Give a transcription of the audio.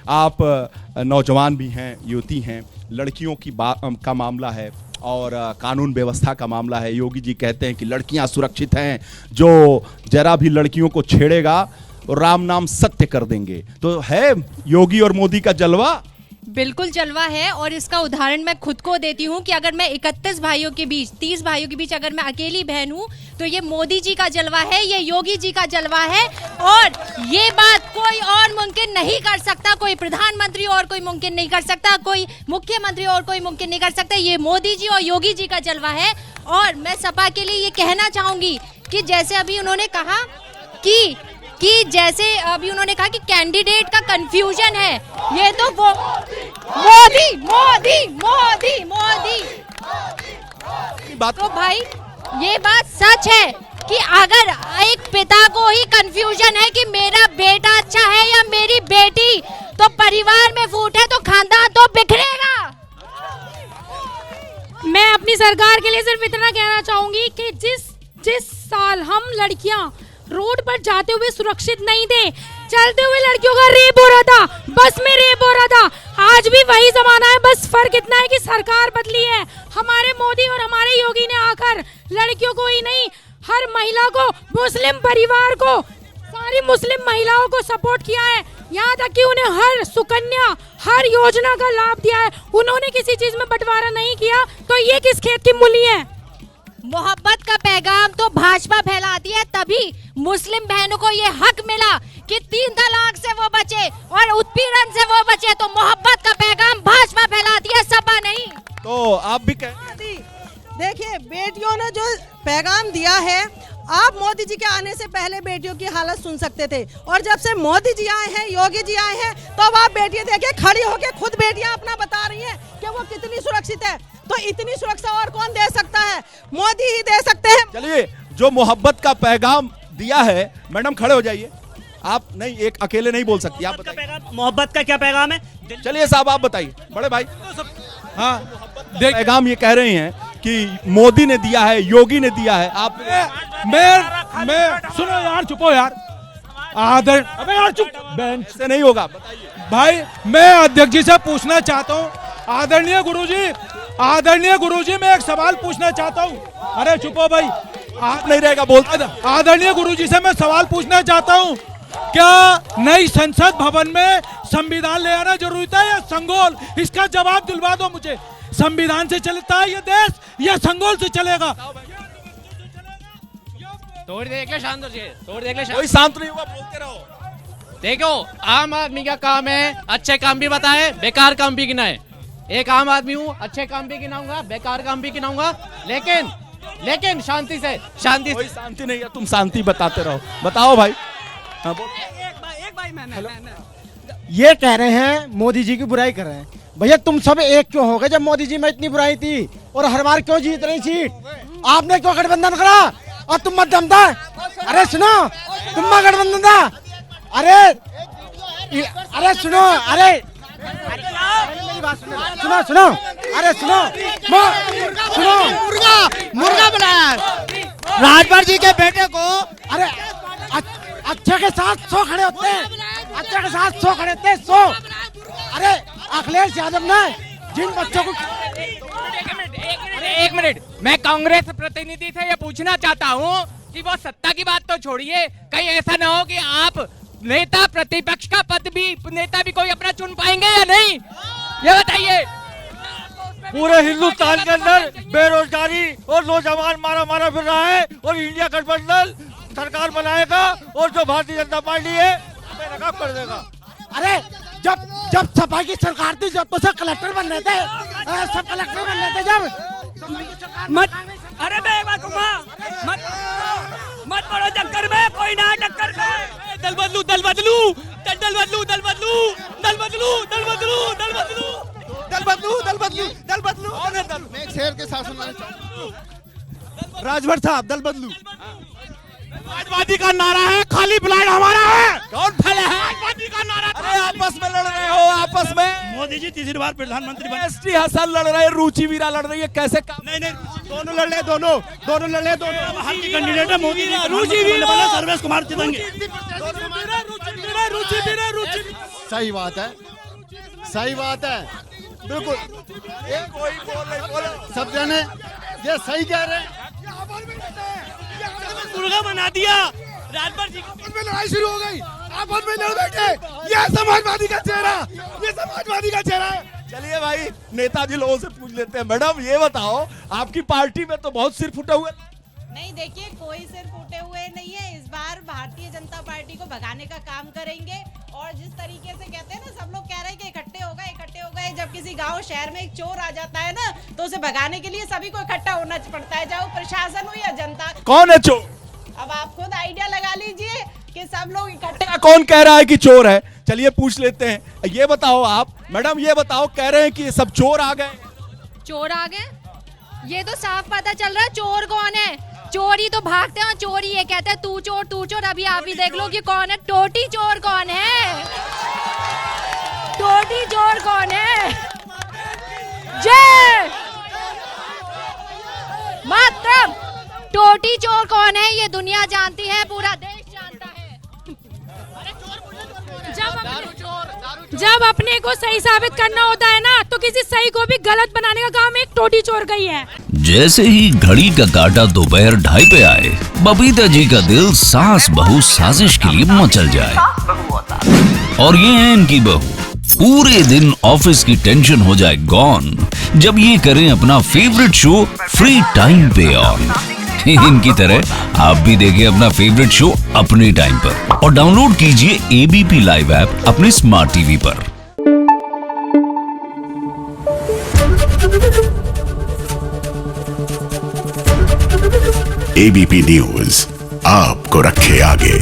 आप नौजवान भी हैं, युवती हैं, लड़कियों का मामला है और कानून व्यवस्था का मामला है। योगी जी कहते हैं कि लड़कियां सुरक्षित हैं, जो जरा भी लड़कियों को छेड़ेगा राम नाम सत्य कर देंगे। तो है योगी और मोदी का जलवा? बिल्कुल जलवा है। और इसका उदाहरण मैं खुद को देती हूँ कि अगर मैं 31 भाइयों के बीच, 30 भाइयों के बीच अगर मैं अकेली बहन हूँ तो ये मोदी जी का जलवा है, ये योगी जी का जलवा है। और ये बात कोई और मुमकिन नहीं कर सकता, कोई प्रधानमंत्री और कोई मुमकिन नहीं कर सकता, कोई मुख्यमंत्री और कोई मुमकिन नहीं कर सकता। ये मोदी जी और योगी जी का जलवा है। और मैं सपा के लिए ये कहना चाहूंगी कि जैसे अभी उन्होंने कहा कि कैंडिडेट का कंफ्यूजन है, ये तो वो मोदी मोदी मोदी मोदी बात तो भाई ये बात सच है कि अगर एक पिता को ही कंफ्यूजन है कि मेरा बेटा अच्छा है या मेरी बेटी, तो परिवार में फूट है तो खानदान तो बिखरेगा। मैं अपनी सरकार के लिए सिर्फ इतना कहना चाहूंगी कि जिस साल हम लड़कियां रोड पर जाते हुए सुरक्षित नहीं थे, चलते हुए लड़कियों का रेप हो रहा था, बस में रेप हो रहा था, आज भी वही जमाना है। बस फर्क इतना है कि सरकार बदली है। हमारे मोदी और हमारे योगी ने आकर लड़कियों को ही नहीं, हर महिला को, मुस्लिम परिवार को, सारी मुस्लिम महिलाओं को सपोर्ट किया है। यहाँ तक कि उन्हें हर सुकन्या, हर योजना का लाभ दिया है। उन्होंने किसी चीज में बंटवारा नहीं किया। तो ये किस खेत की मूली है? मोहब्बत का पैगाम तो भाजपा फैलाती है, तभी मुस्लिम बहनों को ये हक मिला कि 3 तलाक से वो बचे और उत्पीड़न से वो बचे। तो मोहब्बत का पैगाम भाजपा फैलाती है, सपा नहीं। तो आप भी कहें? देखिए, बेटियों ने जो पैगाम दिया है, आप मोदी जी के आने से पहले बेटियों की हालत सुन सकते थे, और जब से मोदी जी आए हैं, योगी जी आए हैं, तो अब आप बेटियां देखिए खड़ी होकर खुद बेटियां अपना बता रही हैं कि वो कितनी सुरक्षित है। तो इतनी सुरक्षा और कौन दे सकता है? मोदी ही दे सकते हैं। चलिए, जो मोहब्बत का पैगाम दिया है, मैडम खड़े हो जाइए। आप नहीं, एक अकेले नहीं बोल सकती, आप बताइए मोहब्बत का क्या पैगाम है। चलिए साहब, आप बताइए बड़े भाई। हाँ, पैगाम ये कह रहे हैं कि मोदी ने दिया है, योगी ने दिया है। आप मैं सुनो यार, चुपो यार। अबे यार चुप, बेंच से नहीं होगा, बताइए भाई। मैं अध्यक्ष जी से पूछना चाहता हूँ, आदरणीय गुरुजी, मैं एक सवाल पूछना चाहता हूँ। अरे चुपो भाई, आप नहीं रहेगा बोलता। आदरणीय गुरुजी से मैं सवाल पूछना चाहता हूँ, क्या नई संसद भवन में संविधान ले आना जरूरी था या संगोल? इसका जवाब दिलवा दो मुझे। संविधान से चलता है ये देश या संगोल से चलेगा? थोड़ी देर के शांत हो जाइए, थोड़ी देर के कोई शांत नहीं हुआ, बोलते रहो। देखो, आम आदमी का काम है अच्छे काम भी बताए, बेकार काम भी गिनाए। एक आम आदमी हूँ, अच्छे काम भी गिनाऊंगा, बेकार काम भी गिनाऊंगा, लेकिन शांति से। कोई शांति नहीं है, तुम शांति बताते रहो। बताओ भाई। हाँ, एक भाई मैं ये कह रहे हैं मोदी जी की बुराई कर रहे हैं। भैया तुम सब एक क्यों हो गए जब मोदी जी में इतनी बुराई थी, और हर बार क्यों जीत रही सीट? आपने क्यों गठबंधन करा और तुम मध्यम था? अरे सुनो, तुम गठबंधन था। अरे सुनो, सुनो, अरे सुनो, मुर्गा बनाया राजभर जी के बेटे को। अरे अच्छे के साथ 100 खड़े होते हैं, अच्छे के साथ 100 खड़े होते हैं, 100। अरे अखिलेश यादव ने जिन बच्चों को एक मिनट, मैं कांग्रेस प्रतिनिधि से ये पूछना चाहता हूँ कि वो सत्ता की बात तो छोड़िए, कहीं ऐसा ना हो कि आप नेता प्रतिपक्ष का पद भी, नेता भी कोई अपना चुन पाएंगे या नहीं, ये बताइए। पूरे हिंदुस्तान के अंदर बेरोजगारी और नौजवान मारा फिर रहा है, और इंडिया गठबंधन सरकार बनाएगा और जो भारतीय जनता पार्टी है नकाब कर देगा। अरे जब सपा की सरकार थी, जब तो सब कलेक्टर बन रहे थे, सब कलेक्टर बन रहे थे जब। अरे मैं एक बात कहूँगा, मत पड़ो चक्कर में, कोई ना टक्कर में। दल बदलू दल बदलू दल दल बदलू दल बदलू दल बदलू दल बदलू दल बदलू दल बदलू दल बदलू दल बदलू। मैं एक शेर के साथ सुनाना चाहता हूँ। राजभर साहब, दल बदलू समाजवादी का नारा है, खाली ब्लाइंड हमारा है। कौन फैला है? समाजवादी का नारा। अरे आपस में लड़ रहे हो, आपस में। मोदी जी तीसरी बार प्रधानमंत्री बने। एसटी हसन लड़ रहे हैं, रुचि वीरा लड़ रही है, कैसे काम? नहीं, दोनों लड़ रहे, दोनों लड़ रहे, दोनों हार की कैंडिडेट है। मोदी जी रुचि वीरा, सर्वेश कुमार चिदंगे। सही बात है, सही बात है, बिल्कुल। सब जने ये सही कह रहे हैं। दुर्गा बना दिया रात भर में लड़ाई शुरू हो गई, आपस में लड़ बैठे। ये समाजवादी का चेहरा, ये समाजवादी का चेहरा है। चलिए भाई नेताजी लोगों से पूछ लेते हैं। मैडम ये बताओ, आपकी पार्टी में तो बहुत सिर फुटे हुए। नहीं, देखिए कोई सिर फूटे हुए नहीं है। इस बार भारतीय जनता पार्टी को भगाने का काम करेंगे। और जिस तरीके से कहते हैं ना, सब लोग कह रहे हैं कि इकट्ठे हो गए। जब किसी गांव शहर में एक चोर आ जाता है ना, तो उसे भगाने के लिए सभी को इकट्ठा होना पड़ता है, चाहे वो प्रशासन हो या जनता। कौन है चोर? अब आप खुद आइडिया लगा लीजिए कि सब लोग इकट्ठे। कौन कह रहा है कि चोर है? चलिए पूछ लेते हैं। ये बताओ आप मैडम, ये बताओ, कह रहे हैं कि सब चोर आ गए। चोर आ गए? ये तो साफ पता चल रहा है चोर कौन है। चोरी तो भागते हैं, चोरी ये कहते हैं तू चोर। अभी आप ही देख लो कि कौन है। टोटी चोर कौन है? टोटी चोर कौन है? जय मातरम। टोटी चोर कौन है ये दुनिया जानती है, पूरा देश जानता है। जब अपने को सही साबित करना होता है ना, तो किसी सही को भी गलत बनाने का काम एक टोटी चोर का ही है। जैसे ही घड़ी का काटा दोपहर 2:30 पे आए, बबीता जी का दिल सास बहू साजिश के लिए मचल जाए। और ये है इनकी बहू, पूरे दिन ऑफिस की टेंशन हो जाए गॉन जब ये करें अपना फेवरेट शो फ्री टाइम पे ऑन। इनकी तरह आप भी देखिए अपना फेवरेट शो अपने टाइम पर और डाउनलोड कीजिए एबीपी लाइव ऐप अपने स्मार्ट टीवी पर। एबीपी न्यूज आपको रखे आगे।